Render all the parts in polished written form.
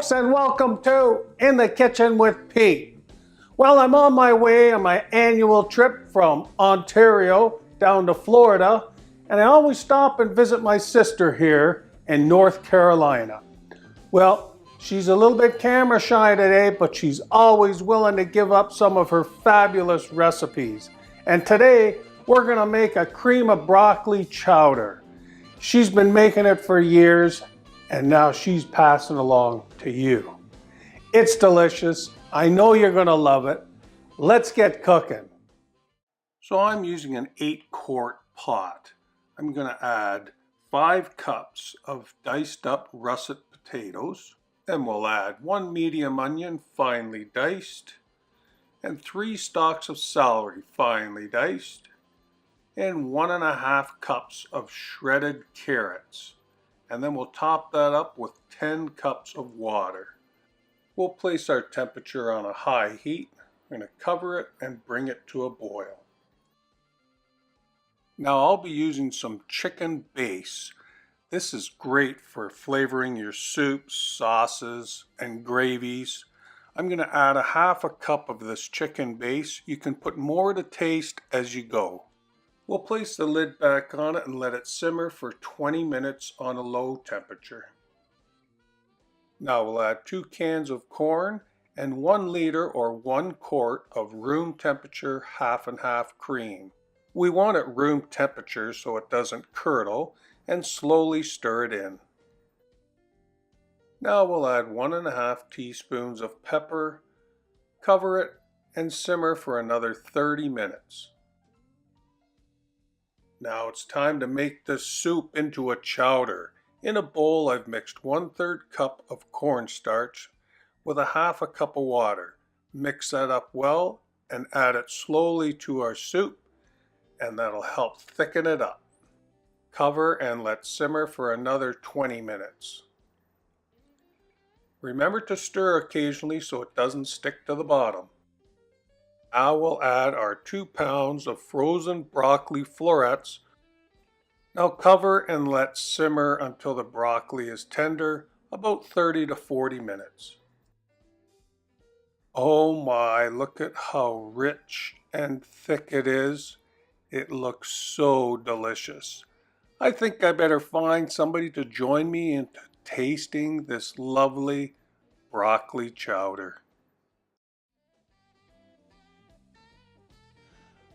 folks, and welcome to In the Kitchen with Pete. Well, I'm on my way on my annual trip from Ontario down to Florida, and I always stop and visit my sister here in North Carolina. Well, she's a little bit camera shy today, but she's always willing to give up some of her fabulous recipes. And today, we're gonna make a cream of broccoli chowder. She's been making it for years, and now she's passing along to you. It's delicious. I know you're gonna love it. Let's get cooking. So I'm using an 8-quart pot. I'm gonna add 5 cups of diced up russet potatoes. Then we'll add 1 medium onion finely diced, and 3 stalks of celery finely diced, and 1.5 cups of shredded carrots. And then we'll top that up with 10 cups of water. We'll place our temperature on a high heat. We're going to cover it and bring it to a boil. Now I'll be using some chicken base. This is great for flavoring your soups, sauces, and gravies. I'm going to add 1/2 cup of this chicken base. You can put more to taste as you go. We'll place the lid back on it and let it simmer for 20 minutes on a low temperature. Now we'll add 2 cans of corn and 1 liter or 1 quart of room temperature half and half cream. We want it room temperature so it doesn't curdle, and slowly stir it in. Now we'll add 1.5 teaspoons of pepper, cover it, and simmer for another 30 minutes. Now it's time to make this soup into a chowder. In a bowl, I've mixed 1/3 cup of cornstarch with 1/2 cup of water. Mix that up well and add it slowly to our soup, and that'll help thicken it up. Cover and let simmer for another 20 minutes. Remember to stir occasionally so it doesn't stick to the bottom. Now we'll add our 2 pounds of frozen broccoli florets. Now cover and let simmer until the broccoli is tender, about 30 to 40 minutes. Oh my, look at how rich and thick it is. It looks so delicious. I think I better find somebody to join me in tasting this lovely broccoli chowder.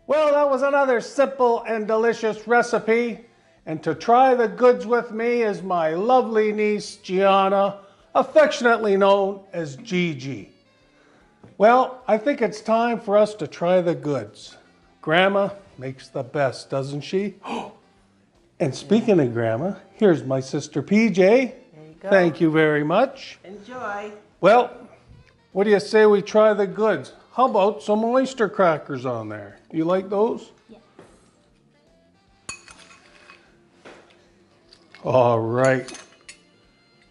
Well, that was another simple and delicious recipe. And to try the goods with me is my lovely niece, Gianna, affectionately known as Gigi. Well, I think it's time for us to try the goods. Grandma makes the best, doesn't she? And speaking of Grandma, here's my sister PJ. There you go. Thank you very much. Enjoy. Well, what do you say we try the goods? How about some oyster crackers on there? Do you like those? Yeah. All right.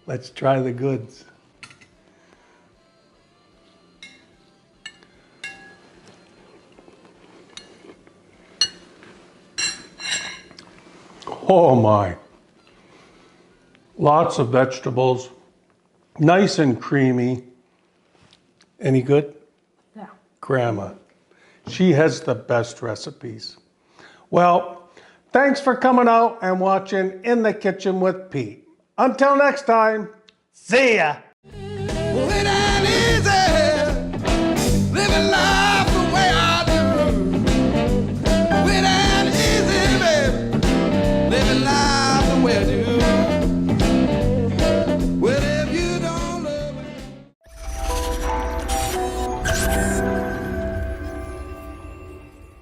Let's try the goods. Oh my. Lots of vegetables. Nice and creamy. Any good? Yeah. Grandma. She has the best recipes. Well, thanks for coming out and watching In the Kitchen with Pete. Until next time, see ya.